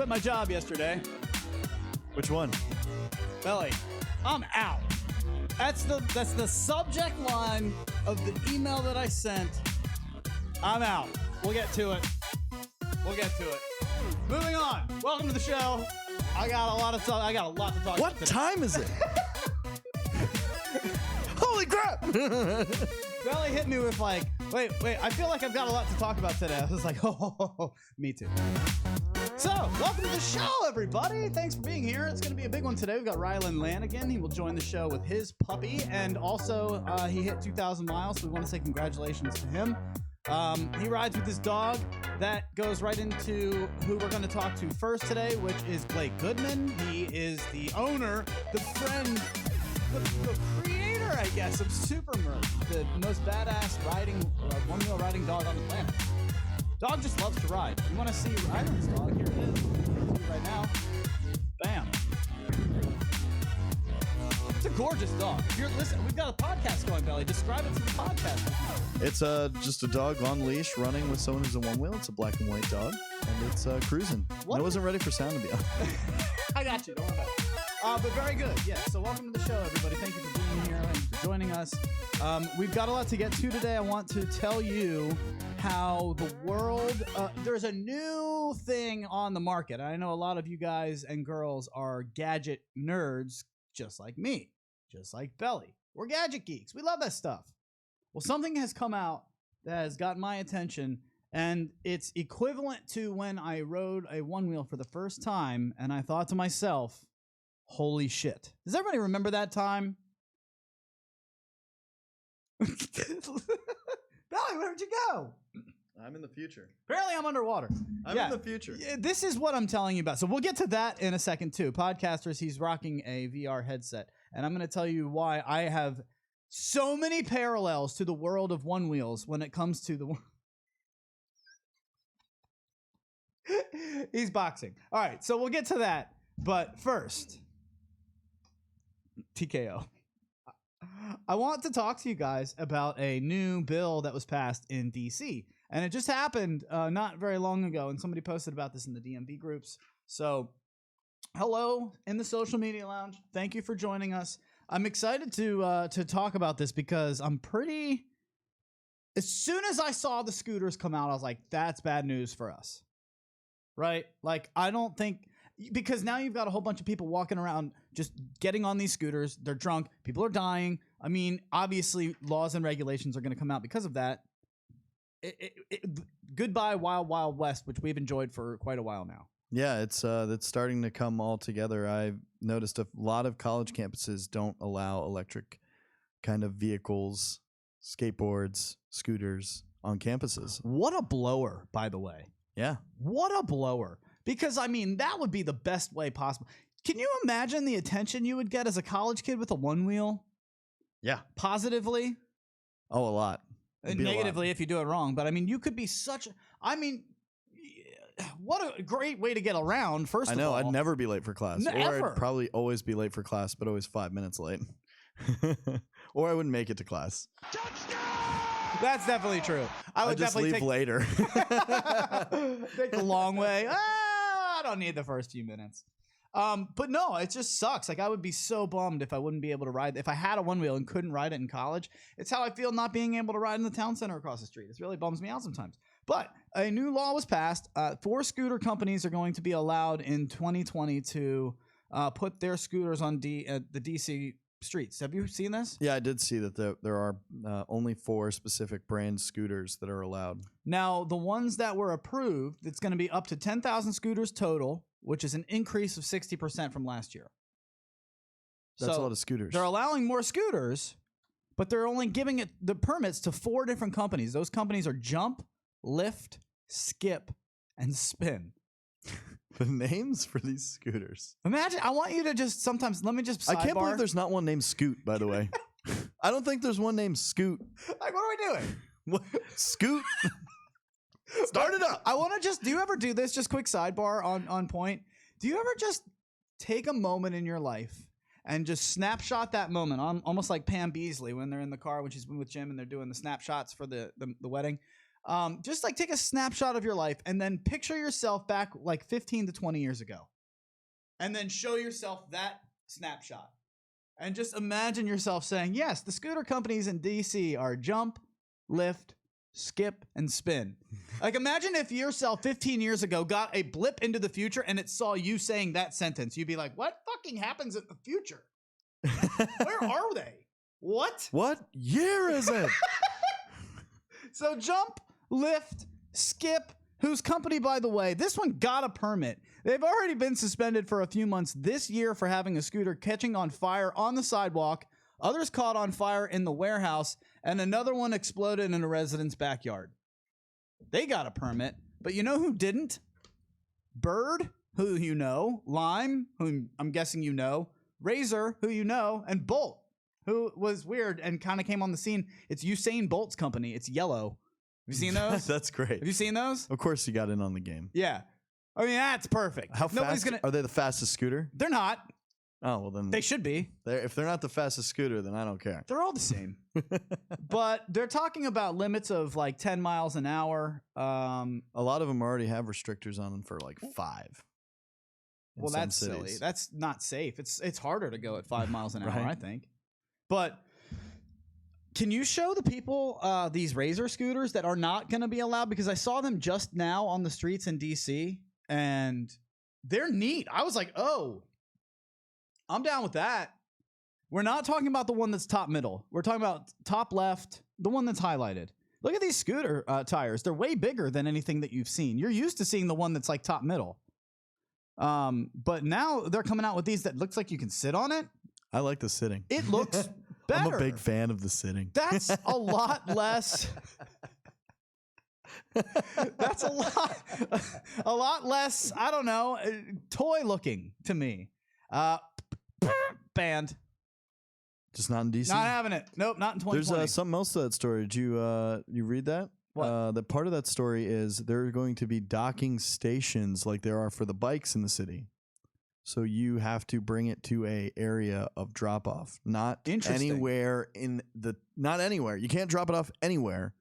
quit my job yesterday. Which one? Belly, I'm out. That's the subject line of the email that I sent. I'm out. We'll get to it. Moving on. Welcome to the show. I got a lot to talk about. What today. time is it? Holy crap! Belly hit me with like, wait, I feel like I've got a lot to talk about today. I was like, oh, me too. So, welcome to the show, everybody. Thanks for being here. It's going to be a big one today. We've got Rylan Lanigan. He will join the show with his puppy, and also he hit 2,000 miles, so we want to say congratulations to him. He rides with his dog. That goes right into who we're going to talk to first today, which is Blake Goodman. He is the owner, the friend, the creator, I guess, of Super Merc, the most badass one-wheel riding dog on the planet. Dog just loves to ride. You want to see Rylan's dog? Here it is. See right now. Bam. It's a gorgeous dog. If you're listening, we've got a podcast going, Belly. Describe it to the podcast. It's just a dog on leash running with someone who's a one wheel. It's a black and white dog, and it's cruising. I wasn't ready for sound to be honest. I got you. Don't worry about it. But very good. Yeah. So welcome to the show, everybody. Thank you for being here and for joining us. We've got a lot to get to today. I want to tell you how the world, there's a new thing on the market. I know a lot of you guys and girls are gadget nerds, just like me, just like Belly. We're gadget geeks. We love that stuff. Well, something has come out that has got my attention, and it's equivalent to when I rode a one wheel for the first time, and I thought to myself, holy shit. Does everybody remember that time? Belly, where'd you go? I'm in the future. Apparently I'm underwater. I'm in the future. This is what I'm telling you about. So we'll get to that in a second too. Podcasters, he's rocking a VR headset. And I'm going to tell you why I have so many parallels to the world of one wheels when it comes to the... He's boxing. All right, so we'll get to that. But first, TKO. I want to talk to you guys about a new bill that was passed in D.C., and it just happened not very long ago, and somebody posted about this in the DMV groups. So, hello in the social media lounge. Thank you for joining us. I'm excited to talk about this because I'm pretty... As soon as I saw the scooters come out, I was like, that's bad news for us. Right? Like, I don't think... Because now you've got a whole bunch of people walking around just getting on these scooters. They're drunk. People are dying. I mean, obviously, laws and regulations are going to come out because of that. Goodbye, Wild Wild West, which we've enjoyed for quite a while now. Yeah, it's starting to come all together. I've noticed a lot of college campuses don't allow electric kind of vehicles, skateboards, scooters on campuses. What a blower, by the way. Yeah. What a blower. Because, I mean, that would be the best way possible. Can you imagine the attention you would get as a college kid with a one wheel? Yeah. Positively? Oh, a lot. And negatively if you do it wrong. But, I mean, you could be such... I mean, what a great way to get around, first of all. I know. I'd never be late for class. Never. Or I'd probably always be late for class, but always 5 minutes late. Or I wouldn't make it to class. That's definitely true. I would just definitely leave later. Take the long way. I don't need the first few minutes. But no, it just sucks. Like, I would be so bummed if I wouldn't be able to ride. If I had a one wheel and couldn't ride it in college. It's how I feel not being able to ride in the town center across the street. It really bums me out sometimes. But a new law was passed. 4 scooter companies are going to be allowed in 2020 to put their scooters on the DC streets. Have you seen this? Yeah, I did see that there are only 4 specific brand scooters that are allowed. Now, the ones that were approved, it's going to be up to 10,000 scooters total, which is an increase of 60% from last year. That's a lot of scooters. They're allowing more scooters, but they're only giving the permits to 4 different companies. Those companies are Jump, Lift, Skip, and Spin. The names for these scooters. Imagine, I want you to just sometimes, let me just sidebar. I can't believe there's not one named Scoot, by the way. I don't think there's one named Scoot. Like, what are we doing? What? Scoot? Start it up. I want to just, do you ever do this? Just quick sidebar on point. Do you ever just take a moment in your life and just snapshot that moment, almost like Pam Beasley when they're in the car when she's been with Jim and they're doing the snapshots for the wedding? Just like take a snapshot of your life and then picture yourself back like 15 to 20 years ago. And then show yourself that snapshot. And just imagine yourself saying, yes, the scooter companies in DC are jump, lift, skip, and spin. Like imagine if yourself 15 years ago got a blip into the future and it saw you saying that sentence. You'd be like, what fucking happens in the future? Where are they? What? What year is it? So jump, lift, skip, whose company, by the way, this one got a permit. They've already been suspended for a few months this year for having a scooter catching on fire on the sidewalk. Others caught on fire in the warehouse, and another one exploded in a resident's backyard. They got a permit, but you know who didn't? Bird, who you know, Lime, who I'm guessing you know, Razor, who you know, and Bolt, who was weird and kind of came on the scene. It's Usain Bolt's company. It's yellow. Have you seen those? That's great. Have you seen those? Of course you got in on the game. Yeah. I mean, that's perfect. How fast are they? The fastest scooter? They're not. Oh, well then. They should be. If they're not the fastest scooter, then I don't care. They're all the same. But they're talking about limits of like 10 miles an hour. A lot of them already have restrictors on them for like 5. Well, that's silly. That's not safe. It's harder to go at 5 miles an hour, Right. I think. But can you show the people these Razor scooters that are not going to be allowed? Because I saw them just now on the streets in DC, and they're neat. I was like, oh, I'm down with that. We're not talking about the one that's top middle. We're talking about top left, the one that's highlighted. Look at these scooter tires. They're way bigger than anything that you've seen. You're used to seeing the one that's like top middle. But now they're coming out with these that looks like you can sit on it. I like the sitting. It looks better. I'm a big fan of the sitting. That's a lot less. That's a lot less, I don't know, toy looking to me. Banned. Just not in DC? Not having it. Nope, not in 2020. There's something else to that story. Did you read that? What? The part of that story is there are going to be docking stations like there are for the bikes in the city. So you have to bring it to a area of drop off, not anywhere not anywhere. You can't drop it off anywhere.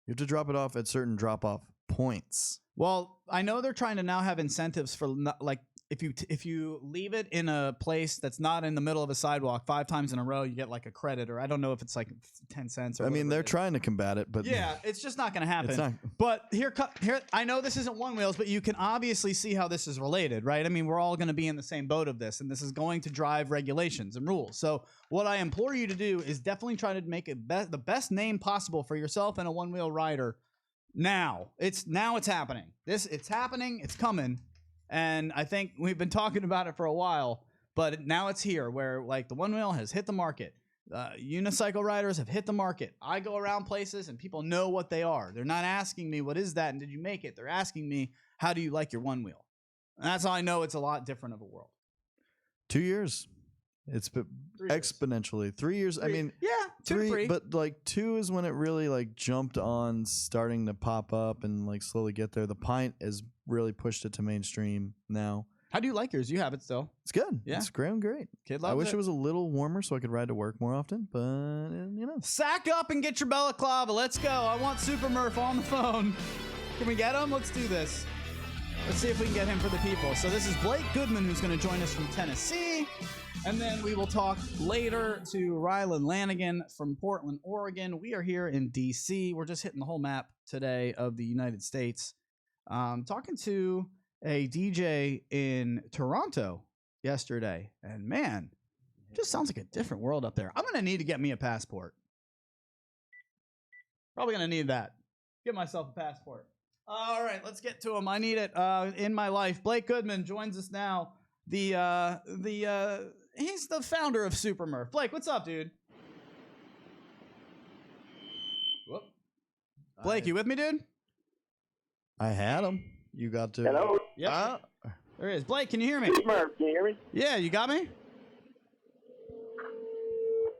You have to drop it off at certain drop off points. Well, I know they're trying to now have incentives for like if you leave it in a place that's not in the middle of a sidewalk 5 times in a row, you get like a credit, or I don't know if it's like 10 cents. Or I mean, they're trying to combat it, but yeah, it's just not going to happen. It's not. But here, I know this isn't One Wheels, but you can obviously see how this is related, right? I mean, we're all going to be in the same boat of this, and this is going to drive regulations and rules. So what I implore you to do is definitely try to make it the best name possible for yourself and a one wheel rider. Now it's happening. It's happening. It's coming. And I think we've been talking about it for a while, but now it's here where like the one wheel has hit the market. Unicycle riders have hit the market. I go around places and people know what they are. They're not asking me, what is that? And did you make it? They're asking me, how do you like your one wheel? And that's how I know it's a lot different of a world. 2 years. It's exponentially. 3 years. I mean, yeah, 2 to 3. But like 2 is when it really like jumped on, starting to pop up and like slowly get there. The Pint has really pushed it to mainstream now. How do you like yours? You have it still. It's good. Yeah. It's great. Kid loves I wish it was a little warmer so I could ride to work more often, but you know. Sack up and get your balaclava. Let's go. I want Super Murph on the phone. Can we get him? Let's do this. Let's see if we can get him for the people. So this is Blake Goodman, who's going to join us from Tennessee. And then we will talk later to Rylan Lanigan from Portland, Oregon. We are here in D.C. We're just hitting the whole map today of the United States. Talking to a DJ in Toronto yesterday. And man, it just sounds like a different world up there. I'm going to need to get me a passport. Probably going to need that. Get myself a passport. All right, let's get to him. I need it in my life. Blake Goodman joins us now. He's the founder of Super Murph. Blake, what's up, dude? Whoop. Blake, you with me, dude? I had him. You got to. Hello? Yep. There he is. Blake, can you hear me? Super Murph, can you hear me? Yeah, you got me?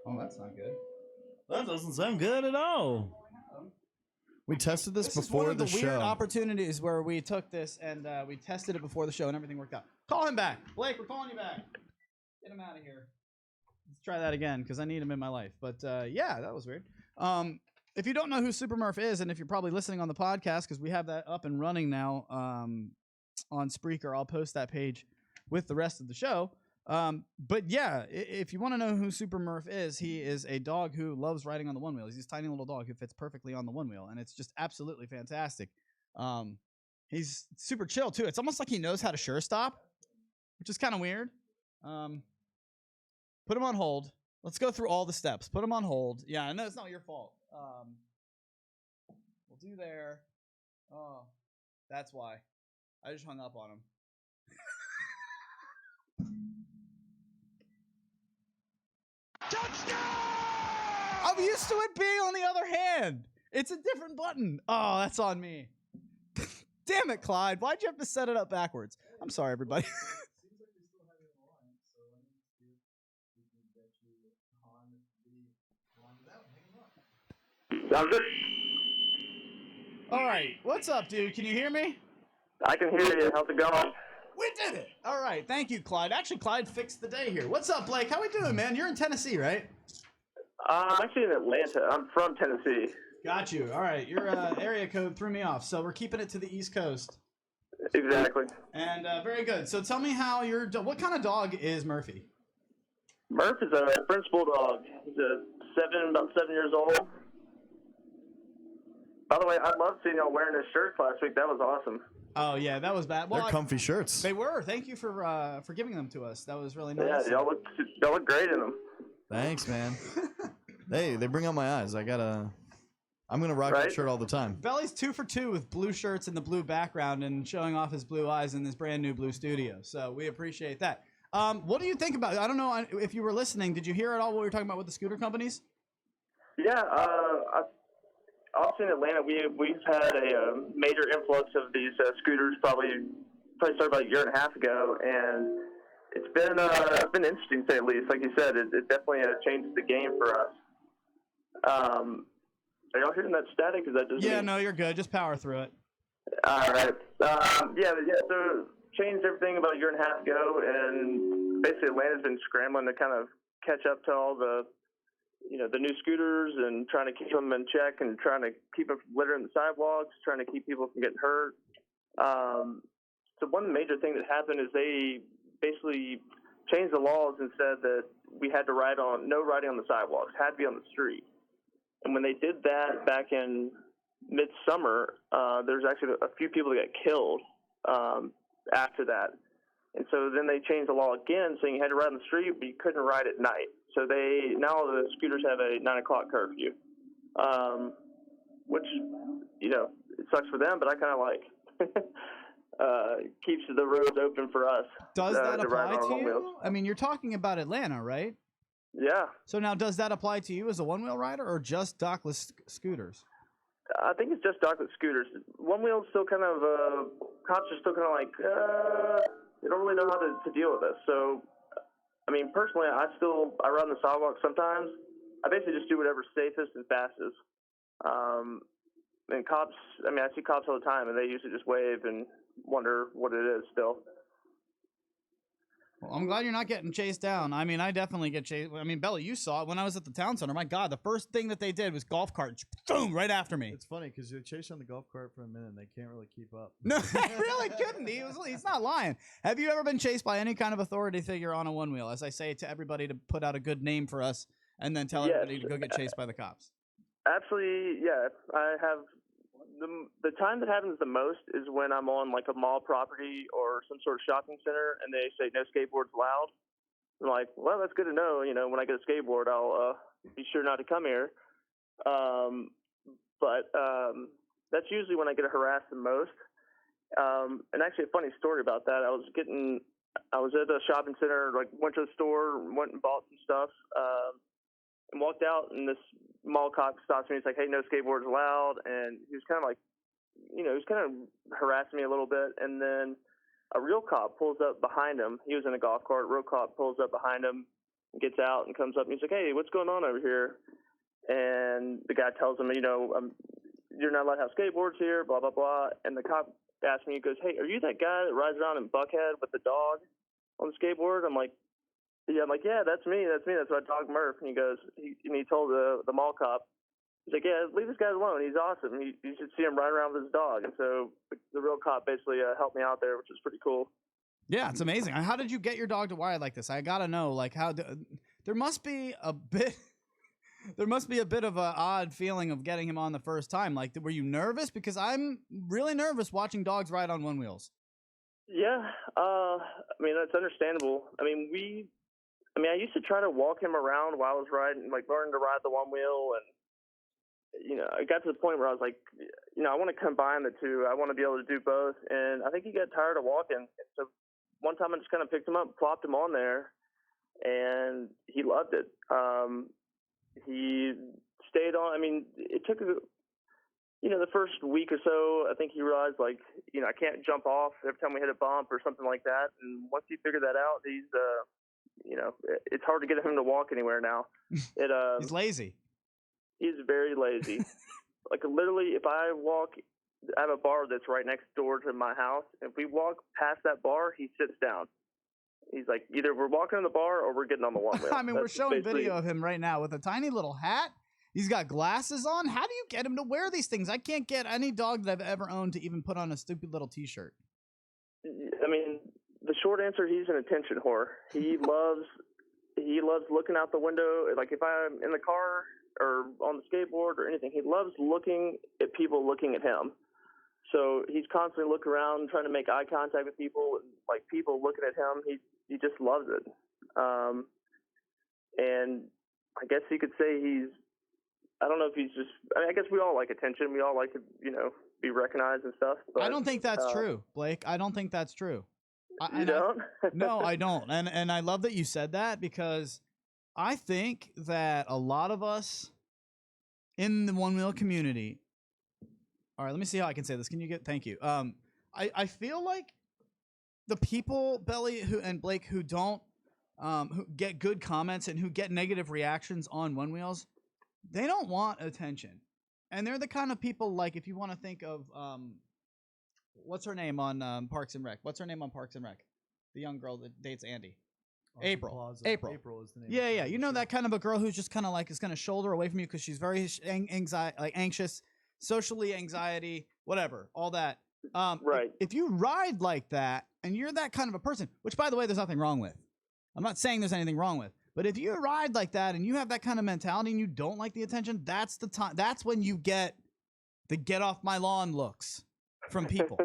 Oh, that's not good. That doesn't sound good at all. We tested this This is before one of the the weird show. opportunities where we took this and we tested it before the show and everything worked out. Call him back. Blake, we're calling you back. Get him out of here. Let's try that again because I need him in my life. But yeah, that was weird. if you don't know who Super Murph is, and if you're probably listening on the podcast, because we have that up and running now on Spreaker, I'll post that page with the rest of the show. But yeah, if you want to know who Super Murph is, he is a dog who loves riding on the one wheel. He's this tiny little dog who fits perfectly on the one wheel, and it's just absolutely fantastic. He's super chill too. It's almost like he knows how to sure stop, which is kind of weird. Put him on hold. Let's go through all the steps. Put him on hold. Yeah, I know it's not your fault. We'll do there. Oh, that's why. I just hung up on him. Touchdown! I'm used to it being on the other hand. It's a different button. Oh, that's on me. Damn it, Clyde. Why'd you have to set it up backwards? I'm sorry, everybody. Seems like we still have you on the line, so let me see if we can get you on the line without hanging up. Sounds good. All right. What's up, dude? Can you hear me? I can hear you. How's it going? We did it. All right. Thank you, Clyde. Actually, Clyde fixed the day here. What's up, Blake? How we doing, man? You're in Tennessee, right? I'm actually in Atlanta. I'm from Tennessee. Got you. All right. Your area code threw me off, so we're keeping it to the East Coast. Exactly. And very good. So tell me how what kind of dog is Murphy? Murph is a French Bulldog. He's about 7 years old. By the way, I love seeing y'all wearing his shirts last week. That was awesome. Oh, yeah. That was bad. Well, They're comfy shirts. They were. Thank you for giving them to us. That was really nice. Yeah, y'all look great in them. Thanks, man. Hey, they bring out my eyes. I'm gonna rock that shirt all the time. Belly's 2 for 2 with blue shirts and the blue background and showing off his blue eyes in this brand new blue studio. So we appreciate that. What do you think about it? I don't know if you were listening. Did you hear at all what we were talking about with the scooter companies? Yeah, obviously in Atlanta, we've had a major influx of these scooters. Probably started about a year and a half ago, and it's been interesting to say the least. Like you said, it definitely changes the game for us. Are y'all hearing that static? Is that just Yeah, me? no, you're good. Just power through it. All right. So changed everything about a year and a half ago, and basically Atlanta's been scrambling to kind of catch up to all the new scooters and trying to keep them in check and trying to keep them from littering the sidewalks, trying to keep people from getting hurt. So one major thing that happened is they basically changed the laws and said that we had to no riding on the sidewalks, had to be on the street. And when they did that back in midsummer, there's actually a few people that got killed after that. And so then they changed the law again, saying you had to ride on the street, but you couldn't ride at night. So now the scooters have a 9 o'clock curfew, which, it sucks for them, but I kind of like. Keeps the roads open for us. Does that apply to you? Wheels. I mean, you're talking about Atlanta, right? Yeah. So now, does that apply to you as a one-wheel rider or just dockless scooters? I think it's just dockless scooters. One wheel is still kind of, cops are still kind of like, they don't really know how to deal with this. So, I mean, personally, I ride on the sidewalk sometimes. I basically just do whatever's safest and fastest. And cops, I see cops all the time, and they usually just wave and wonder what it is still. Well, I'm glad you're not getting chased down. I mean, I definitely get chased. I mean, Belly, you saw it when I was at the town center. My God, the first thing that they did was golf cart, boom, right after me. It's funny because you chase on the golf cart for a minute and they can't really keep up. No, they really couldn't. He's not lying. Have you ever been chased by any kind of authority figure on a one wheel? As I say to everybody, to put out a good name for us and then tell everybody to go get chased by the cops. Absolutely, yeah. I have the time that happens the most is when I'm on like a mall property or some sort of shopping center, and they say no skateboards allowed. I'm like, well, that's good to know. When I get a skateboard, I'll be sure not to come here. But that's usually when I get harassed the most. And actually, a funny story about that. I was at a shopping center, like went to the store, went and bought some stuff, and walked out, and this mall cop stops me. He's like, hey, no skateboards allowed. And he was kind of like, he was kind of harassing me a little bit. And then a real cop pulls up behind him. He was in a golf cart. A real cop pulls up behind him, gets out, and comes up, and he's like, hey, what's going on over here? And the guy tells him, you're not allowed to have skateboards here, blah, blah, blah. And the cop asks me, he goes, hey, are you that guy that rides around in Buckhead with the dog on the skateboard? I'm like, yeah, that's me. That's my dog Murph. And he goes, he told the mall cop, he's like, yeah, leave this guy alone. He's awesome. You should see him run around with his dog. And so the real cop basically helped me out there, which is pretty cool. Yeah, it's amazing. How did you get your dog to wire like this? I gotta know, like, there must be a bit. There must be a bit of an odd feeling of getting him on the first time. Like, were you nervous? Because I'm really nervous watching dogs ride on one wheels. Yeah, I mean, that's understandable. I mean, I used to try to walk him around while I was riding, like learning to ride the one wheel. And, I got to the point where I was like, I want to combine the two. I want to be able to do both. And I think he got tired of walking. So one time I just kind of picked him up, plopped him on there, and he loved it. He stayed on. I mean, it took, the first week or so, I think he realized, like, I can't jump off every time we hit a bump or something like that. And once he figured that out, he's, it's hard to get him to walk anywhere now. He's lazy. He's very lazy. Like, literally, if I have a bar that's right next door to my house. If we walk past that bar, he sits down. He's like, either we're walking on the bar or we're getting on the one wheel. I mean, we're showing video of him right now with a tiny little hat. He's got glasses on. How do you get him to wear these things? I can't get any dog that I've ever owned to even put on a stupid little T-shirt. I mean, the short answer, he's an attention whore. He loves looking out the window. Like, if I'm in the car or on the skateboard or anything, he loves looking at people looking at him. So he's constantly looking around, trying to make eye contact with people, like people looking at him. He just loves it. And I guess you could say I don't know if he's just, I guess we all like attention. We all like to, be recognized and stuff. But, I don't think that's true, Blake. I don't think that's true. You don't? No, I don't. And I love that you said that, because I think that a lot of us in the one wheel community. All right, let me see how I can say this. Thank you. I feel like the people, Belly and Blake, who don't, who get good comments and who get negative reactions on one wheels, they don't want attention. And they're the kind of people, like, if you want to think of, what's her name on Parks and Rec? What's her name on Parks and Rec? The young girl that dates Andy. April. April is the name. Yeah. You know, that kind of a girl who's just kind of like is going to shoulder away from you because she's very anxious, socially anxiety, whatever, all that. Right. If you ride like that and you're that kind of a person, which, by the way, there's nothing wrong with. I'm not saying there's anything wrong with. But if you ride like that and you have that kind of mentality and you don't like the attention, that's the time. That's when you get the get off my lawn looks from people.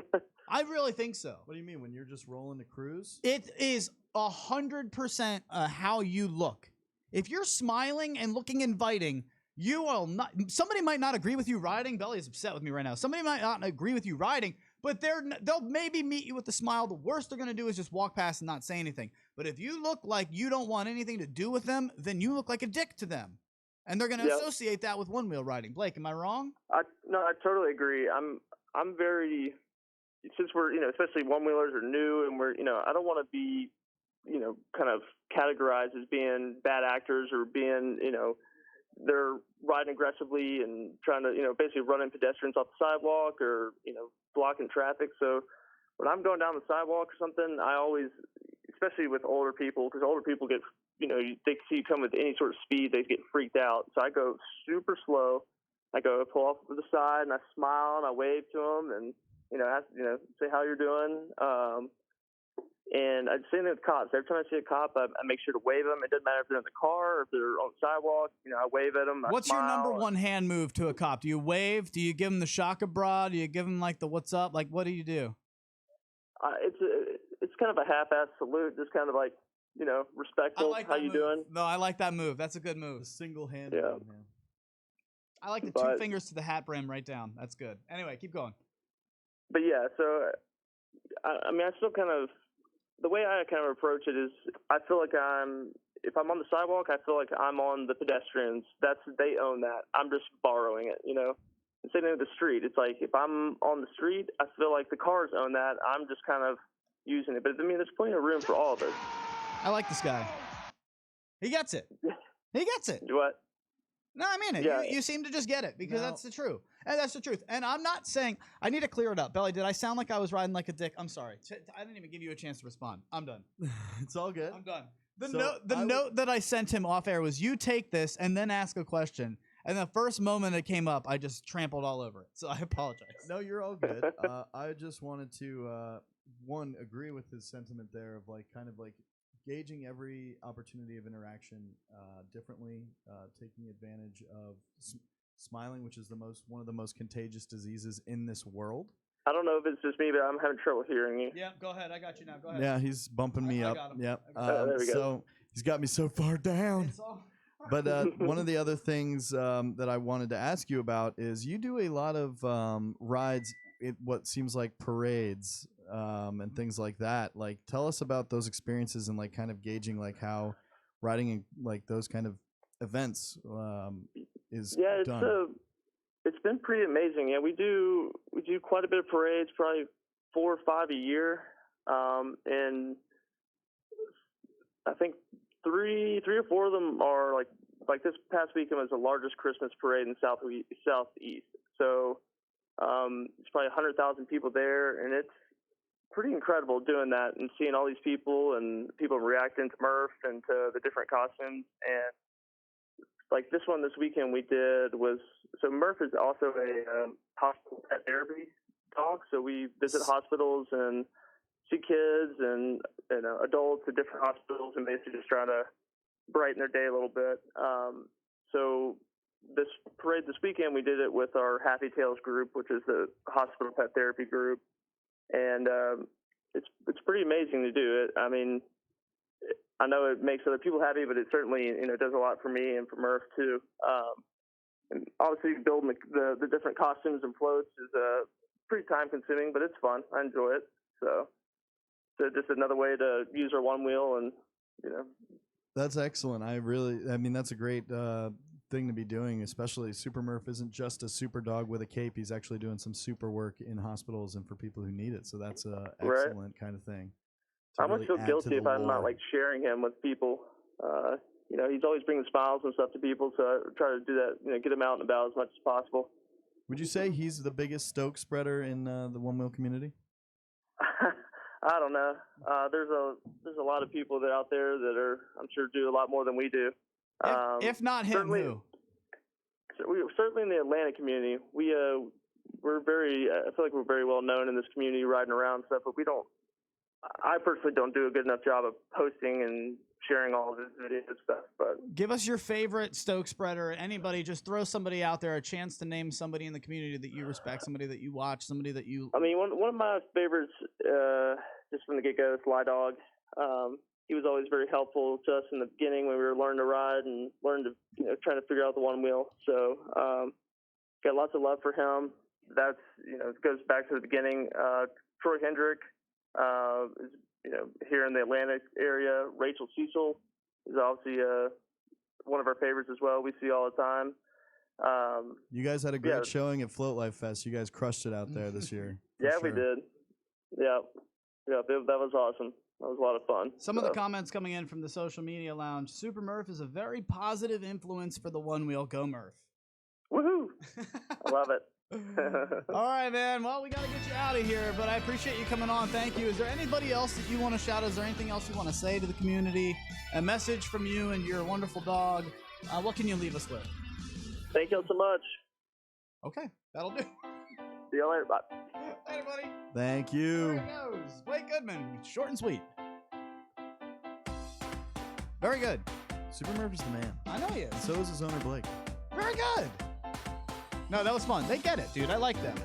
I really think so. What do you mean, when you're just rolling the cruise? It is 100% how you look. If you're smiling and looking inviting, you will not. Somebody might not agree with you riding. Belly is upset with me right now. Somebody might not agree with you riding, but they'll maybe meet you with a smile. The worst they're going to do is just walk past and not say anything. But if you look like you don't want anything to do with them, then you look like a dick to them. And they're going to associate that with one-wheel riding. Blake, am I wrong? No, I totally agree. I'm very, since we're, especially one-wheelers are new and we're, I don't want to be, kind of categorized as being bad actors or being, they're riding aggressively and trying to, basically running pedestrians off the sidewalk or, blocking traffic. So when I'm going down the sidewalk or something, I always, especially with older people, because older people get, they see you come with any sort of speed, they get freaked out. So I go super slow. I go pull off to the side and I smile and I wave to them and, ask, say how you're doing. And I'd say with cops. Every time I see a cop, I make sure to wave them. It doesn't matter if they're in the car or if they're on the sidewalk. I wave at them. What's your number one hand move to a cop? Do you wave? Do you give them the shaka bra? Do you give them like the what's up? Like, what do you do? It's kind of a half-ass salute, just kind of like, respectful. Like how you move. Doing? No, I like that move. That's a good move. The single-handed move, man. I like the two fingers to the hat brim right down. That's good. Anyway, keep going. But yeah, so I mean, I still kind of, the way I kind of approach it is, I feel like if I'm on the sidewalk, I feel like I'm on the pedestrians. They own that. I'm just borrowing it, Same thing with the street. It's like, if I'm on the street, I feel like the cars own that. I'm just kind of using it. But I mean, there's plenty of room for all of us. I like this guy. He gets it. He gets it. What? No, I mean it. Yeah. You seem to just get it because that's the truth. And that's the truth. And I'm not saying, I need to clear it up. Belly, did I sound like I was riding like a dick? I'm sorry. I didn't even give you a chance to respond. I'm done. It's all good. I'm done. The note that I sent him off air was, you take this and then ask a question. And the first moment it came up, I just trampled all over it. So I apologize. No, you're all good. I just wanted to one agree with his sentiment there of like kind of like gauging every opportunity of interaction differently, taking advantage of smiling, which is one of the most contagious diseases in this world. I don't know if it's just me, but I'm having trouble hearing you. Yeah, go ahead. I got you now. Go ahead. Yeah, he's bumping me up. got him. Yep. There we go. So he's got me so far down. It's all- But one of the other things that I wanted to ask you about is you do a lot of rides in what seems like parades and things like that. Like, tell us about those experiences and like kind of gauging like how riding in like those kind of events is done. It's been pretty amazing. Yeah, we do quite a bit of parades, probably 4 or 5 a year, and I think three or four of them are like this past weekend was the largest Christmas parade in Southeast. So it's probably 100,000 people there, and it's pretty incredible doing that and seeing all these people and people reacting to Murph and to the different costumes. And like this one this weekend we did was, so Murph is also a hospital pet therapy dog. So we visit hospitals and see kids and adults at different hospitals and basically just try to brighten their day a little bit. So this parade this weekend, we did it with our Happy Tales group, which is the hospital pet therapy group. And it's pretty amazing to do it. I mean, I know it makes other people happy, but it certainly does a lot for me and for Murph too. And obviously building the different costumes and floats is pretty time consuming, but it's fun. I enjoy it. So just another way to use our one wheel and That's excellent. I mean, that's a great thing to be doing, especially Super Murph isn't just a super dog with a cape. He's actually doing some super work in hospitals and for people who need it. So that's a excellent kind of thing. I almost feel guilty if I'm not like sharing him with people. He's always bringing smiles and stuff to people. So I try to do that, get him out and about as much as possible. Would you say he's the biggest stoke spreader in the one wheel community? I don't know. There's a lot of people out there that are, I'm sure, do a lot more than we do. If not him, who? Certainly in the Atlanta community, we're very. I feel like we're very well known in this community, riding around and stuff. But we don't. I personally don't do a good enough job of posting and sharing all of this video stuff. But give us your favorite stoke spreader. Anybody, just throw somebody out there, a chance to name somebody in the community that you respect, somebody that you watch, somebody that you. I mean, one of my favorites, just from the get-go, is Sly Dog. He was always very helpful to us in the beginning when we were learning to ride and learning to, trying to figure out the one wheel. So, got lots of love for him. That's, it goes back to the beginning. Troy Hendrick, is, here in the Atlanta area. Rachel Cecil is obviously, one of our favorites as well. We see all the time. You guys had a great showing at Float Life Fest. You guys crushed it out there this year. Yeah, we did. Yeah. Yeah. That was awesome. That was a lot of fun. Some of the comments coming in from the social media lounge. Super Murph is a very positive influence for the one wheel. Go Murph. Woohoo! I love it. All right, man. Well, we got to get you out of here, but I appreciate you coming on. Thank you. Is there anybody else that you want to shout? Is there anything else you want to say to the community? A message from you and your wonderful dog. What can you leave us with? Thank you so much. Okay, that'll do. See you later. Bye. Later, buddy. Thank you. There it goes. Blake Goodman. Short and sweet. Very good. Super Murph is the man. I know he is. And so is his owner, Blake. Very good. No, that was fun. They get it, dude. I like them.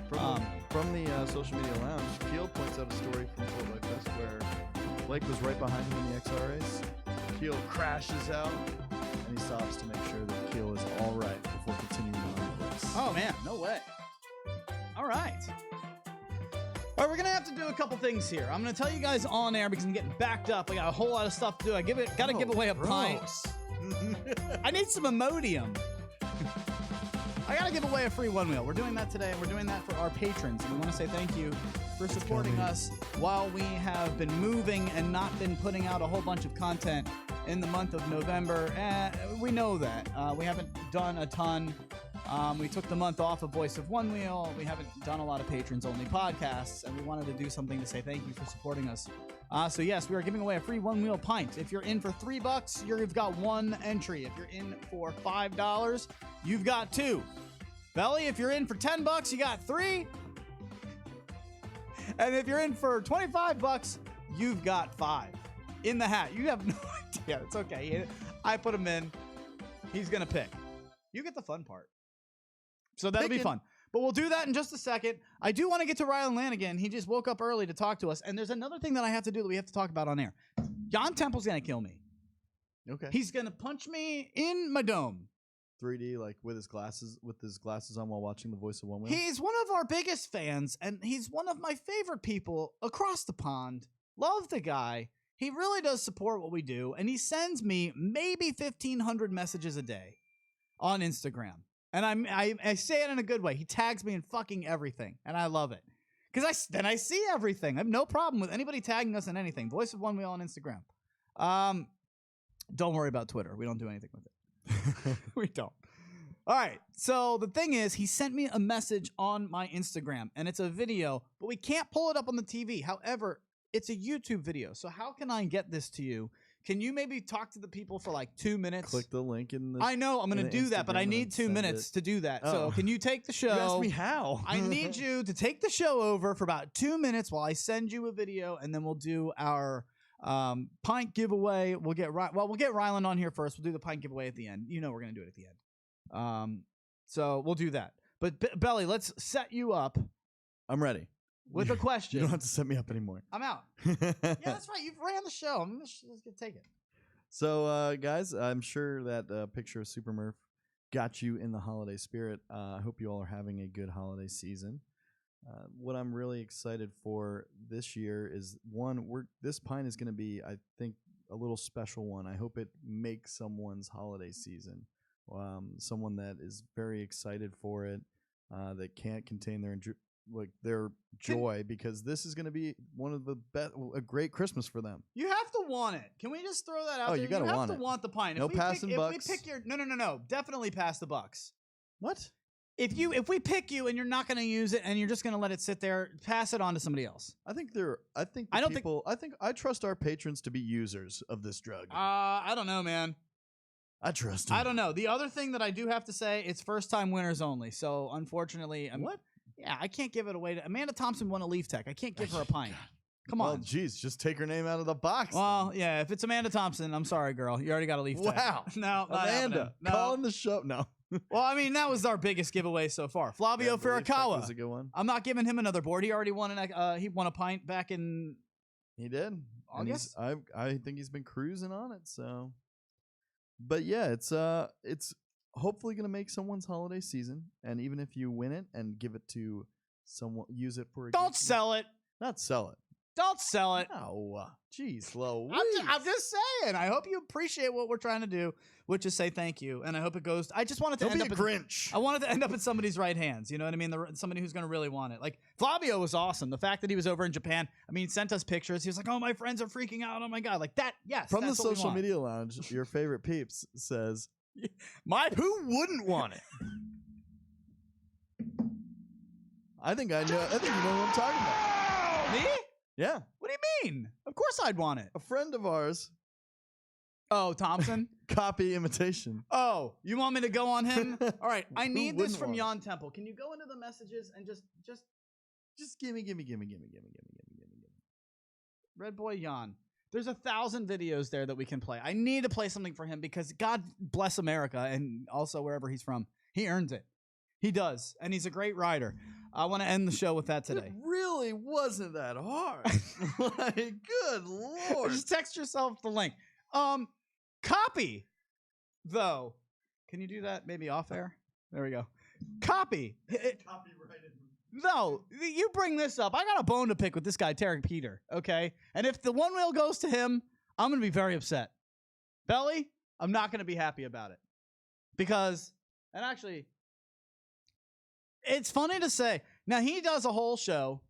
From the social media lounge, Keel points out a story from Float Life Fest where Blake was right behind him in the XR race. Keel crashes out, and he stops to make sure that Keel is all right before continuing on the race. Oh, man. No way. All right. All right, we're going to have to do a couple things here. I'm going to tell you guys on air because I'm getting backed up. I got a whole lot of stuff to do. I got to give away a pint. I need some Imodium. I got to give away a free one wheel. We're doing that today, and we're doing that for our patrons. And we want to say thank you for supporting us while we have been moving and not been putting out a whole bunch of content in the month of November. We know that. We haven't done a ton. We took the month off of Voice of Onewheel. We haven't done a lot of patrons-only podcasts, and we wanted to do something to say thank you for supporting us So yes, we are giving away a free one wheel pint. If you're in for $3, you've got one entry. If you're in for $5, you've got two. Belly, if you're in for $10, you got three. And if you're in for $25, you've got five. In the hat. You have no idea. It's okay. I put him in. He's going to pick. You get the fun part. So that'll be fun. But we'll do that in just a second. I do want to get to Rylan Lanigan. He just woke up early to talk to us. And there's another thing that I have to do that we have to talk about on air. Jan Temple's going to kill me. Okay. He's going to punch me in my dome. 3D, like with his glasses on while watching the Voice of Onewheel. He's one of our biggest fans, and he's one of my favorite people across the pond. Love the guy. He really does support what we do, and he sends me maybe 1,500 messages a day on Instagram. And I say it in a good way. He tags me in fucking everything, and I love it. Because then I see everything. I have no problem with anybody tagging us in anything. Voice of Onewheel on Instagram. Don't worry about Twitter. We don't do anything with it. We don't. All right. So the thing is, he sent me a message on my Instagram, and it's a video, but we can't pull it up on the TV. However, it's a YouTube video. So how can I get this to you? Can you maybe talk to the people for like 2 minutes? Click the link in the. I know I'm going to do that, but I need 2 minutes to do that. So can you take the show? You asked me how. I need you to take the show over for about 2 minutes while I send you a video, and then we'll do our pint giveaway. We'll get Ryland on here first. We'll do the pint giveaway at the end. You know we're going to do it at the end. So we'll do that. But Belly, let's set you up. I'm ready. With a question. You don't have to set me up anymore. I'm out. Yeah, that's right. You've ran the show. I'm just going to take it. So, guys, I'm sure that picture of Super Murph got you in the holiday spirit. I hope you all are having a good holiday season. What I'm really excited for this year is, this pint is going to be, I think, a little special one. I hope it makes someone's holiday season. Someone that is very excited for it, that can't contain their joy, because this is going to be one of the best, a great Christmas for them. You have to want it. Can we just throw that out there? You gotta want it. You have to want the pint. No passing bucks. If we pick your, no, definitely pass the bucks. What? If we pick you and you're not going to use it and you're just going to let it sit there, pass it on to somebody else. I trust our patrons to be users of this drug. I don't know, man. I trust them. I don't know. The other thing that I do have to say, it's first time winners only. So unfortunately, what? Yeah, I can't give it away to Amanda Thompson won a Leaf Tech. I can't give her a pint. Come on. Well, geez, just take her name out of the box. Well, yeah, if it's Amanda Thompson, I'm sorry, girl. You already got a Leaf Tech. Wow. No, not Amanda, no. calling the show. No. Well, I mean, that was our biggest giveaway so far. Flavio Furukawa. Was a good one. I'm not giving him another board. He already won he won a pint back in. He did. August. I think he's been cruising on it. So, but yeah, it's hopefully gonna make someone's holiday season. And even if you win it and give it to someone, use it for. Don't sell it. Not sell it. Don't sell it. No. Jeez, Louise. I'm just saying. I hope you appreciate what we're trying to do, which is say thank you. And I hope it goes. I just wanted to end up Grinch. I wanted to end up in somebody's right hands. You know what I mean? Somebody who's going to really want it. Like Flavio was awesome. The fact that he was over in Japan. I mean, he sent us pictures. He was like, "Oh, my friends are freaking out. Oh my god!" Like that. Yes. From the that's what we social want. media lounge, your favorite peeps says, Who wouldn't want it? I think you know what I'm talking about. Me? Yeah. What do you mean? Of course I'd want it. A friend of ours. Oh, Thompson? Copy imitation. Oh, you want me to go on him? All right. I Who need this wouldn't from want Jan Temple. Can you go into the messages and just gimme. Red Boy Jan. There's 1,000 videos there that we can play. I need to play something for him because God bless America and also wherever he's from. He earns it. He does. And he's a great rider. I want to end the show with that today. It really wasn't that hard. Like, good Lord. Just text yourself the link. Copy, though. Can you do that maybe off air? There we go. Copy. Copyrighted. No, you bring this up. I got a bone to pick with this guy, Tarek Peter, okay? And if the one wheel goes to him, I'm going to be very upset. Belly, I'm not going to be happy about it. Because, and actually, it's funny to say. Now, he does a whole show.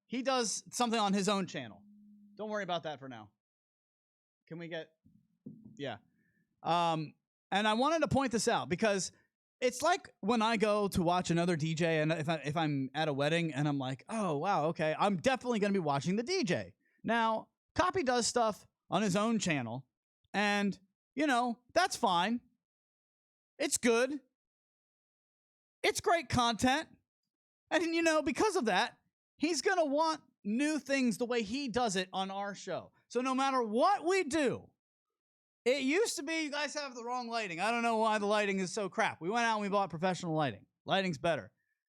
He does something on his own channel. Don't worry about that for now. Can we get... Yeah. And I wanted to point this out because it's like when I go to watch another DJ, and if I'm at a wedding and I'm like, oh wow, okay, I'm definitely going to be watching the DJ. Now, Copy does stuff on his own channel, and that's fine. It's good. It's great content, and because of that, he's going to want new things the way he does it on our show. So no matter what we do. It used to be you guys have the wrong lighting. I don't know why the lighting is so crap. We went out and we bought professional lighting. Lighting's better.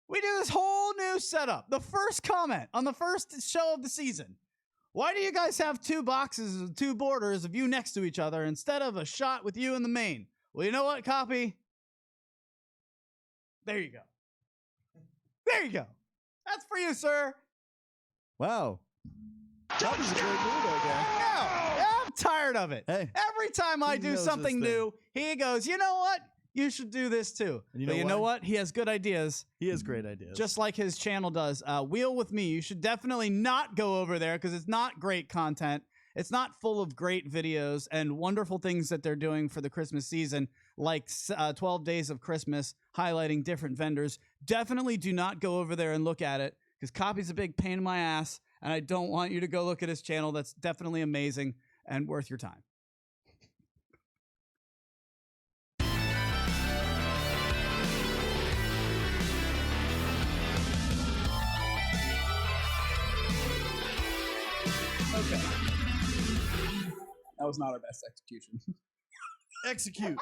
We do this whole new setup. The first comment on the first show of the season. Why do you guys have two boxes, two borders of you next to each other instead of a shot with you in the main? Well, you know what, Copy? There you go. There you go. That's for you, sir. Wow. Copy's a great dude, guy. I'm tired of it. Hey, every time I do something new, he goes, you know what? You should do this too. And you know what? He has good ideas. He has great ideas. Just like his channel does. Wheel with Me. You should definitely not go over there because it's not great content. It's not full of great videos and wonderful things that they're doing for the Christmas season, like 12 Days of Christmas, highlighting different vendors. Definitely do not go over there and look at it because Copy's a big pain in my ass, and I don't want you to go look at his channel. That's definitely amazing and worth your time. Okay. That was not our best execution. Execute.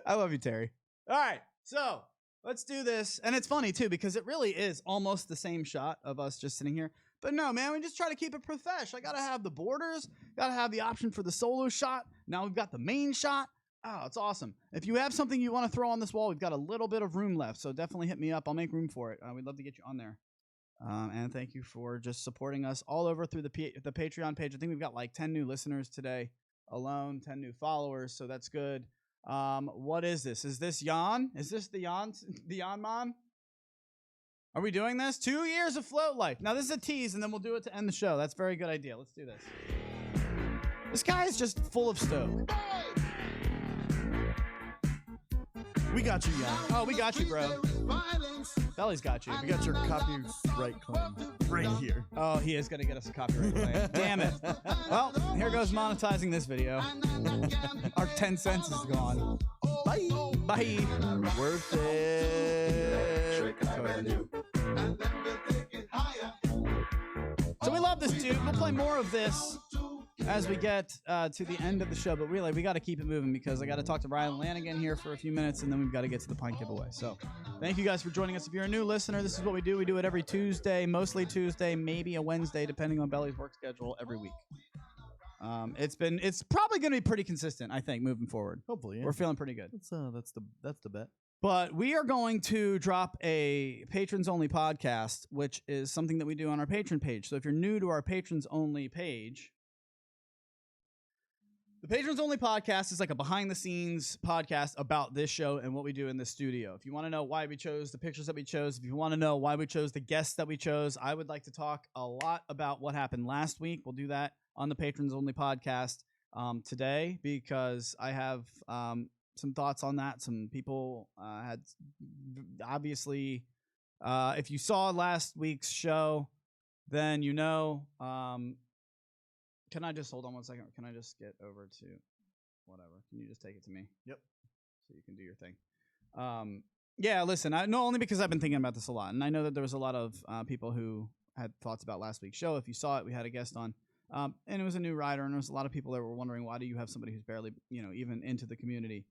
I love you, Terry. All right, so let's do this. And it's funny, too, because it really is almost the same shot of us just sitting here. But no, man, we just try to keep it profesh. I got to have the borders. Got to have the option for the solo shot. Now we've got the main shot. Oh, it's awesome. If you have something you want to throw on this wall, we've got a little bit of room left. So definitely hit me up. I'll make room for it. We'd love to get you on there. And thank you for just supporting us all over through the Patreon page. I think we've got like 10 new listeners today alone, 10 new followers. So that's good. What is this? Is this Jan? Is this the Jan man? Are we doing this? 2 years of float life. Now this is a tease, and then we'll do it to end the show. That's a very good idea. Let's do this. This guy is just full of stoke. We got you, Jan. Oh, we got you, bro. Belly's got you. We got your copyright claim right here. Oh, he is going to get us a copyright claim. Damn it. Well, here goes monetizing this video. Our 10 cents is gone. Bye. Bye. Worth it. So we love this, dude. We'll play more of this as we get to the end of the show, but really we got to keep it moving because I got to talk to Ryan Lanigan here for a few minutes, and then we've got to get to the Pint giveaway. So thank you guys for joining us. If you're a new listener, this is what we do. We do it every Tuesday, mostly Tuesday, maybe a Wednesday, depending on Belly's work schedule every week. It's probably going to be pretty consistent, I think, moving forward. Hopefully, yeah. We're feeling pretty good. That's the bet. But we are going to drop a patrons-only podcast, which is something that we do on our patron page. So if you're new to our patrons-only page, the patrons-only podcast is like a behind-the-scenes podcast about this show and what we do in the studio. If you want to know why we chose the pictures that we chose, if you want to know why we chose the guests that we chose, I would like to talk a lot about what happened last week. We'll do that on the patrons-only podcast today because I have some thoughts on that. Some people had obviously, if you saw last week's show, then you know. Can I just hold on 1 second? Can I just get over to whatever? Can you just take it to me? Yep. So you can do your thing. Yeah, listen, only because I've been thinking about this a lot. And I know that there was a lot of people who had thoughts about last week's show. If you saw it, we had a guest on. And it was a new rider, and there was a lot of people that were wondering, why do you have somebody who's barely, even into the community?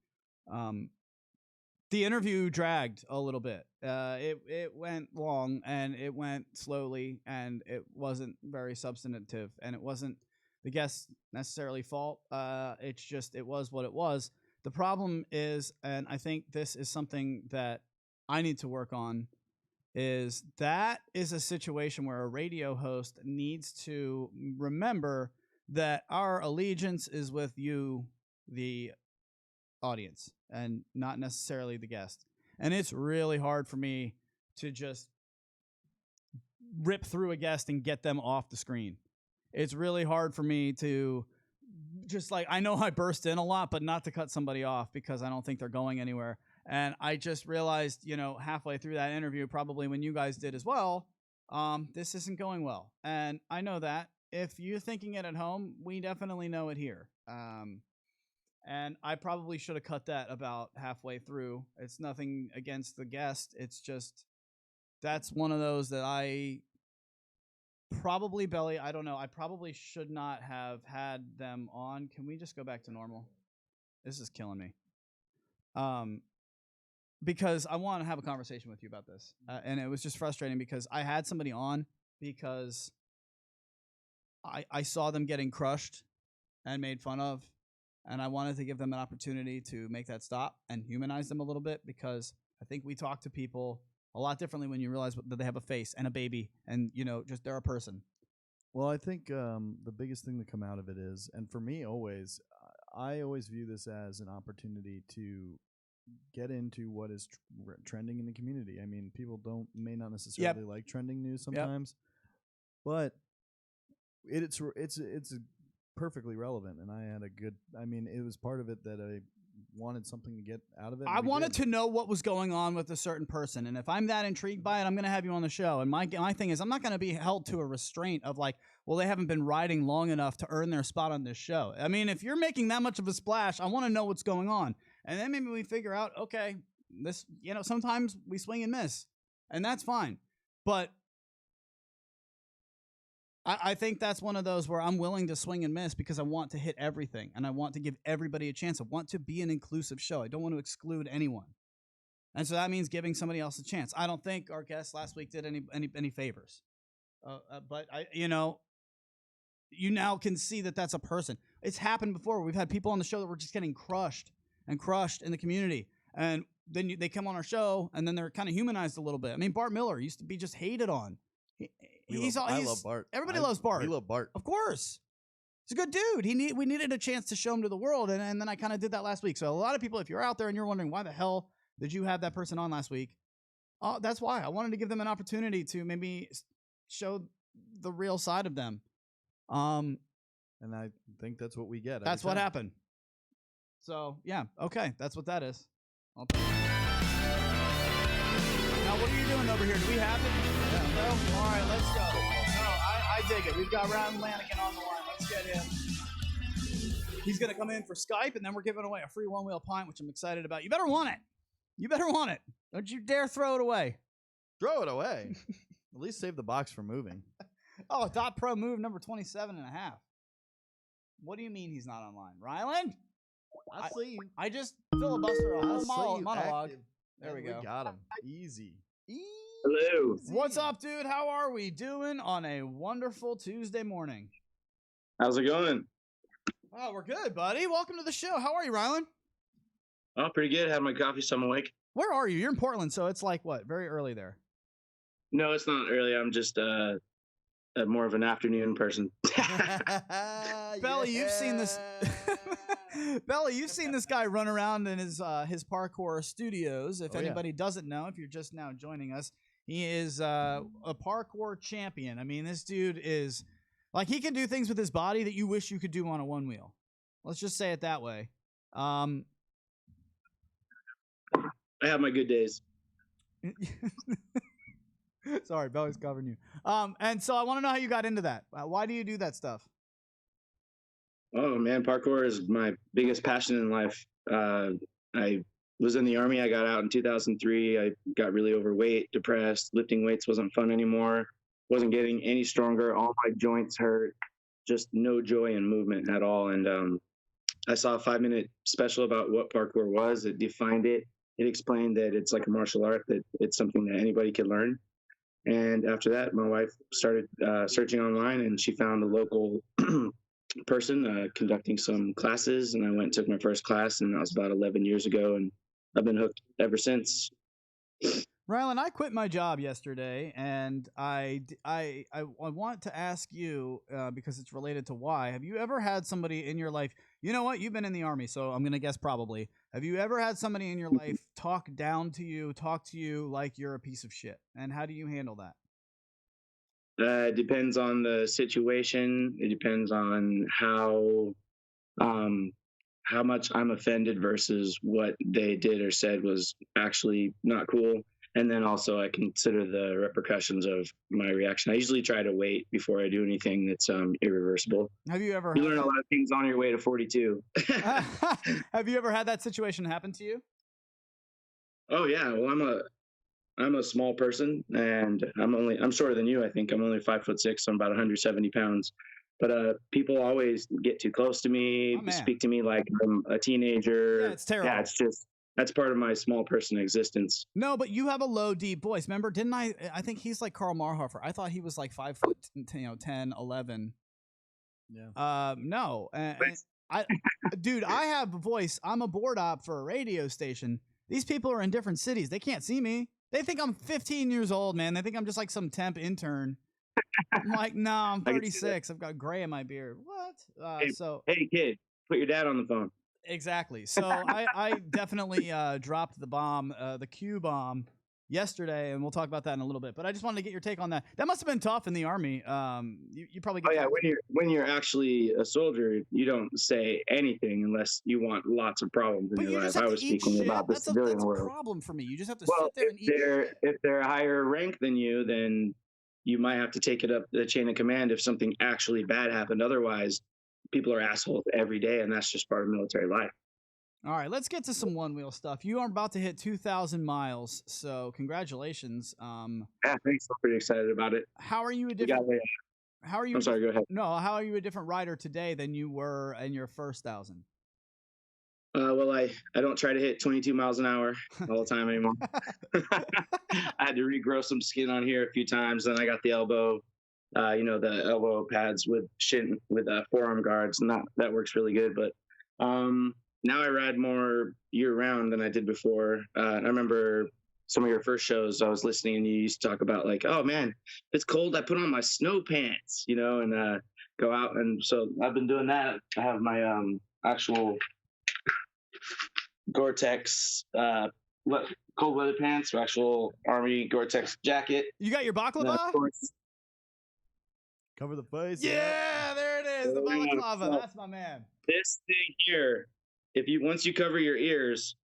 The interview dragged a little bit. It went long, and it went slowly, and it wasn't very substantive, and it wasn't the guest's necessarily fault. It was what it was. The problem is, and I think this is something that I need to work on, is a situation where a radio host needs to remember that our allegiance is with you, the audience, and not necessarily the guest. And it's really hard for me to just rip through a guest and get them off the screen. It's really hard for me to just I know I burst in a lot, but not to cut somebody off because I don't think they're going anywhere. And I just realized, halfway through that interview, probably when you guys did as well, this isn't going well. And I know that. If you're thinking it at home, we definitely know it here. And I probably should have cut that about halfway through. It's nothing against the guest. It's just, that's one of those that I probably, Belly, I don't know. I probably should not have had them on. Can we just go back to normal? This is killing me. Because I want to have a conversation with you about this. And it was just frustrating because I had somebody on because I saw them getting crushed and made fun of, and I wanted to give them an opportunity to make that stop and humanize them a little bit, because I think we talk to people a lot differently when you realize that they have a face and a baby and, just they're a person. Well, I think the biggest thing to come out of it is, and for me always, I always view this as an opportunity to get into what is trending in the community. I mean, people may not necessarily like trending news sometimes, but it's perfectly relevant. And I had it was part of it that I wanted something to get out of it. I wanted to know what was going on with a certain person, and if I'm that intrigued by it, I'm going to have you on the show. And my thing is, I'm not going to be held to a restraint of like, well, they haven't been riding long enough to earn their spot on this show. I mean, if you're making that much of a splash, I want to know what's going on. And then maybe we figure out, okay, this, sometimes we swing and miss, and that's fine. But I think that's one of those where I'm willing to swing and miss because I want to hit everything, and I want to give everybody a chance. I want to be an inclusive show. I don't want to exclude anyone. And so that means giving somebody else a chance. I don't think our guest last week did any favors. But you now can see that that's a person. It's happened before. We've had people on the show that were just getting crushed in the community. And then they come on our show, and then they're kind of humanized a little bit. I mean, Bart Miller used to be just hated on. I love Bart. Everybody loves Bart. We love Bart. Of course. He's a good dude. We needed a chance to show him to the world, and then I kind of did that last week. So a lot of people, if you're out there and you're wondering why the hell did you have that person on last week, that's why. I wanted to give them an opportunity to maybe show the real side of them. And I think that's what we get. That's what happened. So, yeah, okay, that's what that is. Now, what are you doing over here? Do we have it? No? All right, let's go. No, I dig it. We've got Ryan Lanigan on the line. Let's get him. He's going to come in for Skype, and then we're giving away a free one-wheel pint, which I'm excited about. You better want it. Don't you dare throw it away. Throw it away. At least save the box for moving. Oh, Dot Pro move number 27.5. What do you mean he's not online? Ryland? I see you. I just filibuster a whole monologue. Active. There we go. We got him. Easy. Hello. What's up, dude? How are we doing on a wonderful Tuesday morning? How's it going? Oh, we're good, buddy. Welcome to the show. How are you, Rylan? Oh, pretty good. Had my coffee, so I'm awake. Where are you? You're in Portland, so it's like what? Very early there. No, it's not early. I'm just more of an afternoon person. Belly, you've seen this. Belly, you've seen this guy run around in his parkour studios. If anybody doesn't know, if you're just now joining us, he is a parkour champion. I mean, this dude is like, he can do things with his body that you wish you could do on a one wheel. Let's just say it that way. I have my good days. Sorry, Belly's covering you. And so I want to know how you got into that. Why do you do that stuff? Oh man, parkour is my biggest passion in life. I was in the Army. I got out in 2003. I got really overweight, depressed. Lifting weights wasn't fun anymore. Wasn't getting any stronger. All my joints hurt. Just no joy in movement at all. And I saw a 5-minute special about what parkour was. It defined it. It explained that it's like a martial art, that it's something that anybody could learn. And after that, my wife started searching online, and she found a local person conducting some classes. And I went and took my first class, and that was about 11 years ago. And I've been hooked ever since. Rylan, I quit my job yesterday, and I want to ask you, because it's related to why. Have you ever had somebody in your life, you know what, you've been in the Army, so I'm going to guess probably. Have you ever had somebody in your life talk down to you, talk to you like you're a piece of shit? And how do you handle that? It depends on the situation. It depends on how how much I'm offended versus what they did or said was actually not cool. And then also I consider the repercussions of my reaction. I usually try to wait before I do anything that's irreversible. Have you ever You learn a lot of things on your way to 42. have you ever had that situation happen to you? Oh yeah, well I'm a small person, and I'm shorter than you. I think I'm only 5'6", so I'm about 170 pounds. But people always get too close to me, Oh, man. speak to me like I'm a teenager. Yeah, it's terrible. Yeah, it's just that's part of my small person existence. No, but you have a low, deep voice. Remember, didn't I? I think he's like Karl Marhofer. I thought he was like 5 foot, 10, 11. Yeah. No, dude, I have a voice. I'm a board op for a radio station. These people are in different cities. They can't see me. They think I'm 15 years old, man. They think I'm just like some temp intern. I'm like, no, I'm 36. I've got gray in my beard. What? Hey, kid, put your dad on the phone. Exactly. So I definitely dropped the bomb, the Q bomb, yesterday, and we'll talk about that in a little bit. But I just wanted to get your take on that. That must have been tough in the Army. You probably get. Oh yeah, when you're actually a soldier, you don't say anything unless you want lots of problems in your life. I was speaking about the civilian world. That's a problem for me. You just have to sit there and eat shit. If they're a higher rank than you, then you might have to take it up the chain of command if something actually bad happened. Otherwise, people are assholes every day, and that's just part of military life. All right, let's get to some one-wheel stuff. You are about to hit 2,000 miles, so congratulations. Yeah, thanks. I'm pretty excited about it. How are you a different? How are you? I'm sorry. Go ahead. No, how are you a different rider today than you were in your first 1,000? Well, I don't try to hit 22 miles an hour all the time anymore. I had to regrow some skin on here a few times. Then I got the elbow, the elbow pads with forearm guards, and that works really good. But now I ride more year round than I did before. I remember some of your first shows, I was listening, and you used to talk about like, oh man, if it's cold, I put on my snow pants, and go out. And so I've been doing that. I have my actual Gore-Tex cold weather pants, or actual Army Gore-Tex jacket. You got your baklava? Cover the face. Yeah, there it is. The balaclava. That's my man. This thing here, once you cover your ears,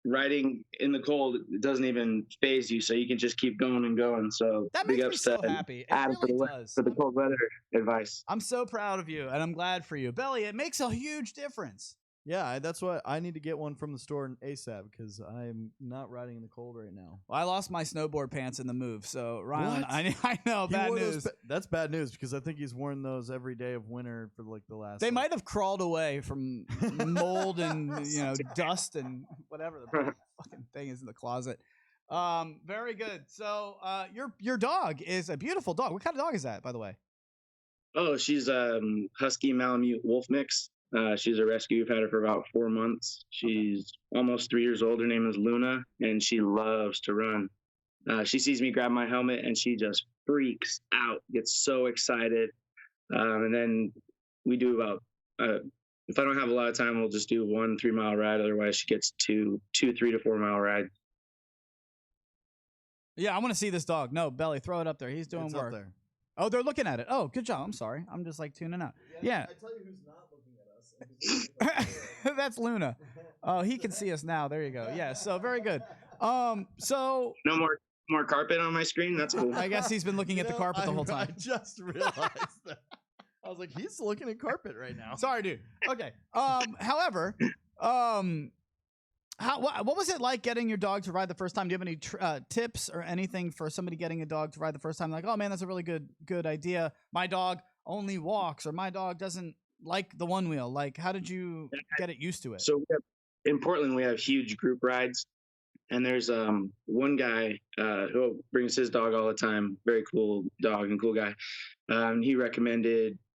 riding in the cold, it doesn't even phase you, so you can just keep going and going. So that makes me so happy. It really does. For the cold weather advice. I'm so proud of you, and I'm glad for you. Belly, it makes a huge difference. Yeah, that's why I need to get one from the store ASAP, because I'm not riding in the cold right now. Well, I lost my snowboard pants in the move, so Ryan, What? I know, bad news. That's bad news, because I think he's worn those every day of winter for like the last. They might have crawled away from mold and dust and whatever the fucking thing is in the closet. Very good. So your dog is a beautiful dog. What kind of dog is that, by the way? Oh, she's Husky Malamute Wolf mix. She's a rescue. We've had her for about 4 months. She's almost 3 years old. Her name is Luna, and she loves to run. She sees me grab my helmet, and she just freaks out, gets so excited. And then we do about, if I don't have a lot of time, we'll just do 1 3-mile ride. Otherwise, she gets two 3 to 4 mile rides. Yeah, I want to see this dog. No, Belly, throw it up there. He's doing work. Up there. Oh, they're looking at it. Oh, good job. I'm sorry. I'm just like tuning out. Yeah. I tell you who's not looking at us. That's Luna. Oh, he can see us now. There you go. Yeah, so very good. So no more carpet on my screen. That's cool. I guess he's been looking at the carpet the whole time. I just realized that. I was like, he's looking at carpet right now. Sorry, dude. Okay. However, what was it like getting your dog to ride the first time? Do you have any tips or anything for somebody getting a dog to ride the first time? Like, oh man, that's a really good idea. My dog only walks, or my dog doesn't like the one wheel. Like, how did you get it used to it? So in Portland, we have huge group rides, and there's one guy who brings his dog all the time. Very cool dog and cool guy.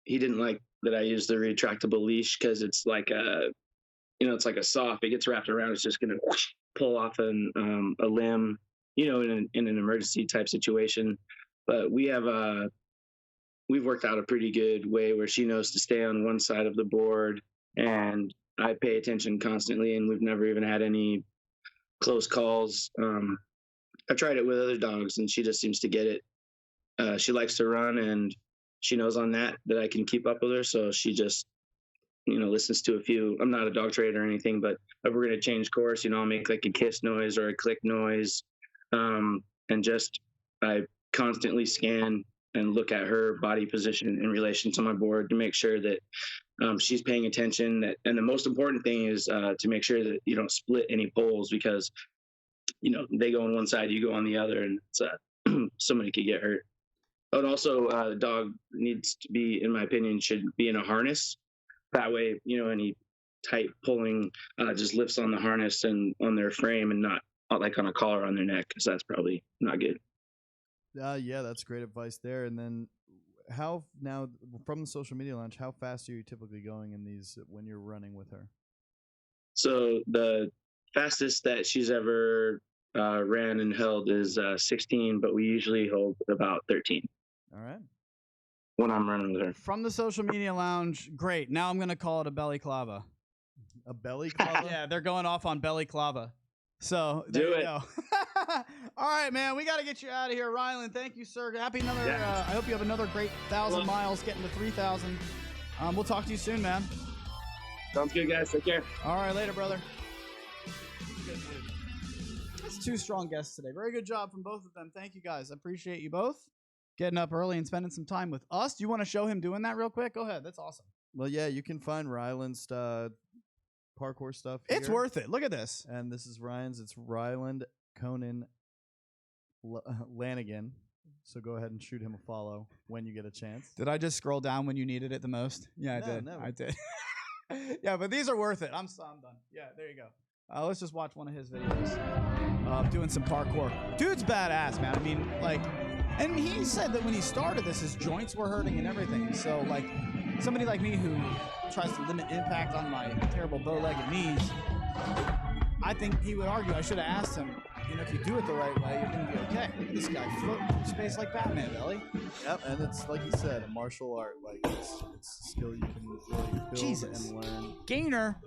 He didn't like that I use the retractable leash because it's like it's like a saw. If it gets wrapped around, it's just gonna pull off a limb, in an emergency type situation. But we've worked out a pretty good way where she knows to stay on one side of the board, and I pay attention constantly, and we've never even had any close calls. I've tried it with other dogs, and she just seems to get it. She likes to run, and she knows on that I can keep up with her, so she just listens to a few. I'm not a dog trainer or anything, but if we're going to change course, I'll make like a kiss noise or a click noise. And just, I constantly scan and look at her body position in relation to my board to make sure that she's paying attention. And the most important thing is to make sure that you don't split any poles, because, they go on one side, you go on the other, and somebody could get hurt. But also, the dog needs to be, in my opinion, should be in a harness. That way, any tight pulling just lifts on the harness and on their frame, and not like on a collar on their neck, because that's probably not good. Yeah, that's great advice there. And then now from the social media lounge, how fast are you typically going in these when you're running with her? So the fastest that she's ever ran and held is 16, but we usually hold about 13. All right. When I'm running with her. From the social media lounge, great. Now I'm going to call it a belly clava. A belly clava? Yeah, they're going off on belly clava. So there you go. All right, man. We got to get you out of here. Ryland, thank you, sir. Happy another. I hope you have another great 1,000 miles, getting to 3,000. We'll talk to you soon, man. Sounds good, guys. Take care. All right, later, brother. That's 2 strong guests today. Very good job from both of them. Thank you, guys. I appreciate you both getting up early and spending some time with us. Do you want to show him doing that real quick? Go ahead. That's awesome. Well, yeah, you can find Ryland's parkour stuff here. It's worth it. Look at this. And this is Ryan's. It's Ryland Conan Lanigan. So go ahead and shoot him a follow when you get a chance. Did I just scroll down when you needed it the most? Yeah, I did. Never. I did. Yeah, but these are worth it. I'm done. Yeah, there you go. Let's just watch one of his videos doing some parkour. Dude's badass, man. I mean, and he said that when he started this, his joints were hurting and everything. So, somebody like me who tries to limit impact on my terrible bow-legged knees, I think he would argue I should have asked him, if you do it the right way, you're going to be okay. Look at this guy floating through space like Batman, Belly. Yep, and it's, like you said, a martial art. It's a skill you can really build and learn. Gainer.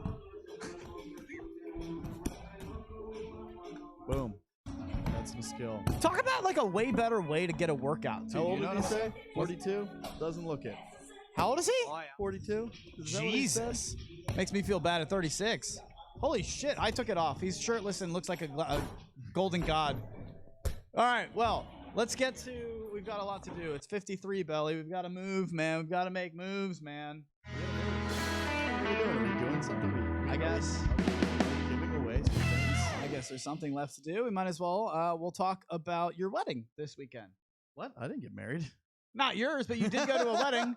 Boom. That's some skill. Talk about, a way better way to get a workout, too. How old did he say? 42? Doesn't look it. How old is he? Oh, yeah. 42? Jesus. Makes me feel bad at 36. Holy shit, I took it off. He's shirtless and looks like a golden god. All right, well, let's get to, we've got a lot to do. It's 53, Belly. We've got to move, man. We've got to make moves, man. What are we doing? Are we doing something? I guess. Giving away some things? I guess there's something left to do. We might as well, we'll talk about your wedding this weekend. What? I didn't get married. Not yours, but you did go to a wedding,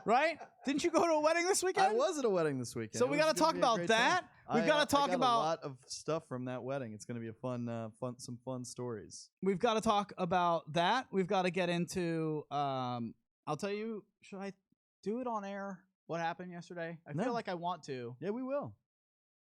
right? Didn't you go to a wedding this weekend? I was at a wedding this weekend. So we got to talk about that. We've got to talk about a lot of stuff from that wedding. It's going to be some fun stories. We've got to talk about that. We've got to get into. I'll tell you. Should I do it on air? What happened yesterday? I feel like I want to. Yeah, we will.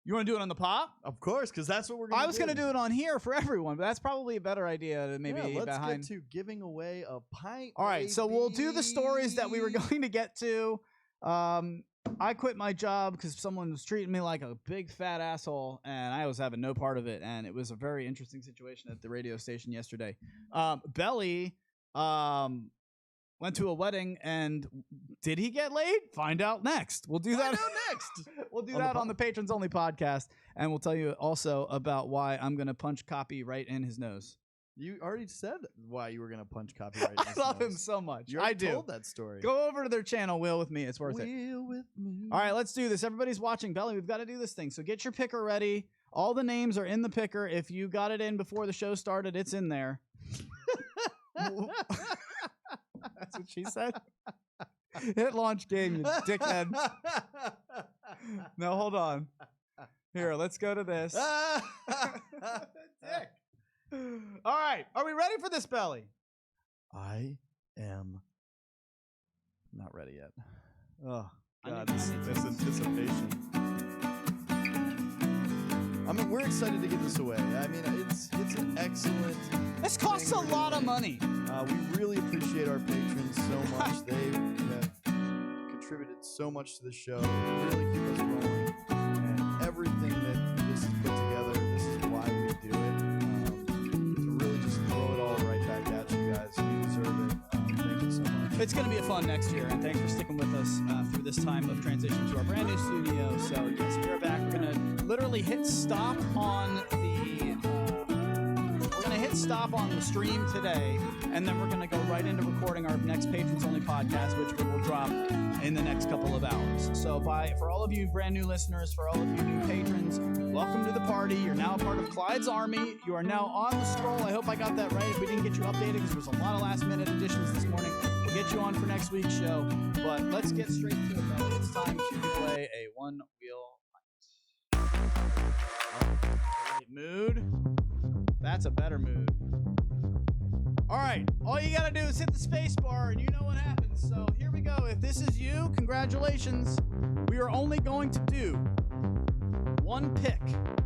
You want to do it on the pop? Of course, because that's what we're going to do. I was going to do it on here for everyone, but that's probably a better idea to maybe let's behind. Get to giving away a pint. All right, so we'll do the stories that we were going to get to. I quit my job because someone was treating me like a big fat asshole, and I was having no part of it, and it was a very interesting situation at the radio station yesterday. Belly went to a wedding, and did he get laid? Find out next. We'll do that next. We'll do that on the Patrons Only podcast, and we'll tell you also about why I'm going to punch Copy right in his nose. You already said why you were going to punch Copyright. I love him so much. You I do. told that story. Go over to their channel, Wheel With Me. It's worth it. Wheel with me. All right, let's do this. Everybody's watching. Belly, we've got to do this thing. So get your picker ready. All the names are in the picker. If you got it in before the show started, it's in there. That's what she said. Hit launch game, you dickhead. No, hold on. Here, let's go to this. Dick. All right. Are we ready for this, Belly? I am not ready yet. Oh, I God, need- this anticipation. I mean, we're excited to get this away. I mean, it's an excellent. This costs a lot of money. We really appreciate our patrons so much. They have contributed so much to the show. They really keep us rolling. And everything that this is put together, this is why we do it. To really just throw it all right back at you guys. You deserve it. Thank you so much. it's going to be a fun next year, and thanks for sticking with us through this time of transition to our brand new studio. So yes, we're back. We're going to literally hit stop on the stream today, and then we're going to go right into recording our next Patrons Only podcast, which we will drop in the next couple of hours. So for all of you brand new listeners, for all of you new patrons, welcome to the party. You're now a part of Clyde's Army. You are now on the scroll. I hope I got that right. If we didn't get you updated, because there was a lot of last-minute additions this morning, we'll get you on for next week's show. But let's get straight to it, though. It's time to play a one-wheel pint. Great mood. That's a better mood. All right, all you gotta do is hit the space bar and you know what happens. So here we go. If this is you, congratulations. We are only going to do one pick,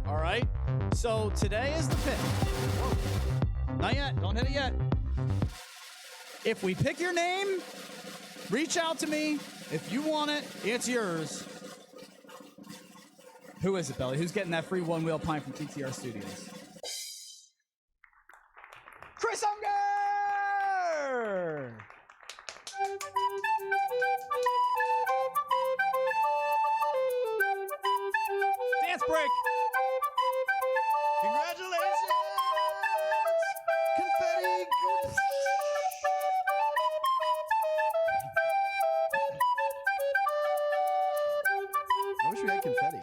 all right? So today is the pick. Whoa. Not yet, don't hit it yet. If we pick your name, reach out to me. If you want it, it's yours. Who is it, Belly? Who's getting that free one-wheel pint from TTR Studios? Chris Unger! Dance break! Congratulations! Confetti! I wish we had confetti.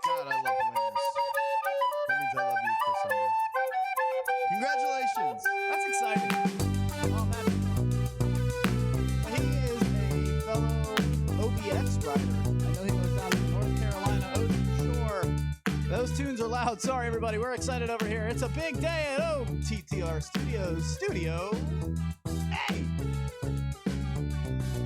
God, I love winners. That means I love you, Chris Unger. Congratulations! That's exciting. Oh, man. He is a fellow OBX rider. I know he goes down to North Carolina Ocean Shore. Those tunes are loud. Sorry, everybody. We're excited over here. It's a big day at TTR Studios. Hey!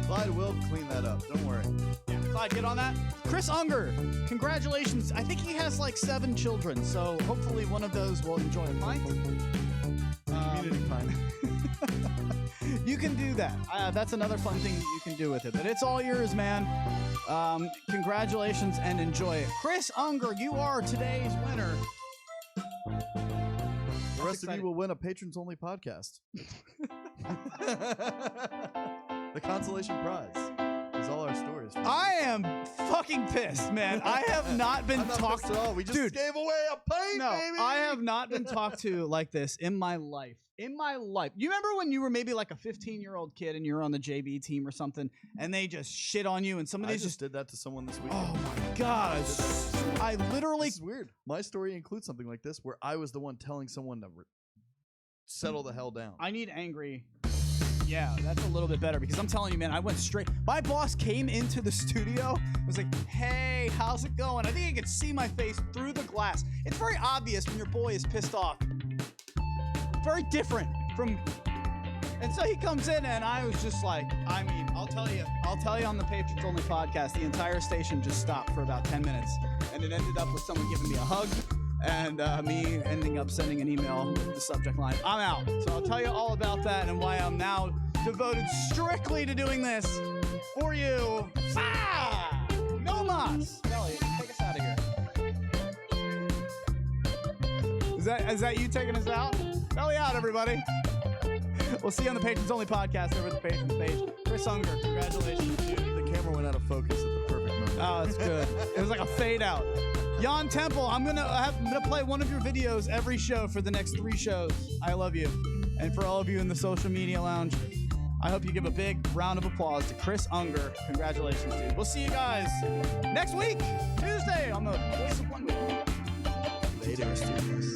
Clyde will clean that up. Don't worry. Yeah, Clyde, get on that. Chris Unger, congratulations. I think he has like 7 children, so hopefully one of those will enjoy a pint. Community pint. You can do that. That's another fun thing that you can do with it. But it's all yours, man. Congratulations and enjoy it. Chris Unger, you are today's winner. The rest of you will win a patrons only podcast. The consolation prize is all our stories. I am fucking pissed, man. I have not been talked to at all. We just gave away a pint, no, baby. I have not been talked to like this in my life. In my life. You remember when you were maybe like a 15-year-old kid and you were on the JV team or something, and they just shit on you, and some of these just did that to someone this week. Oh my gosh. I literally... This is weird. My story includes something like this where I was the one telling someone to settle the hell down. I need angry... Yeah, that's a little bit better because I'm telling you, man, I went straight. My boss came into the studio, was like, hey, how's it going? I think you could see my face through the glass. It's very obvious when your boy is pissed off. Very different from... And so he comes in and I was just like, I mean, I'll tell you on the Patrons Only podcast, the entire station just stopped for about 10 minutes. And it ended up with someone giving me a hug and me ending up sending an email with the subject line, I'm out. So I'll tell you all about that and why I'm now devoted strictly to doing this for you. Ah! No mas! Belly, take us out of here. Is that you taking us out? Belly out, everybody. We'll see you on the Patrons Only podcast over at the Patrons page. Chris Unger, congratulations, dude. The camera went out of focus at the perfect moment. Oh, it's good. It was like a fade out. Jan Temple, I'm gonna play one of your videos every show for the next 3 shows. I love you. And for all of you in the social media lounge, I hope you give a big round of applause to Chris Unger. Congratulations, dude. We'll see you guys next week, Tuesday, on the Voice of Onewheel. TTR Studios.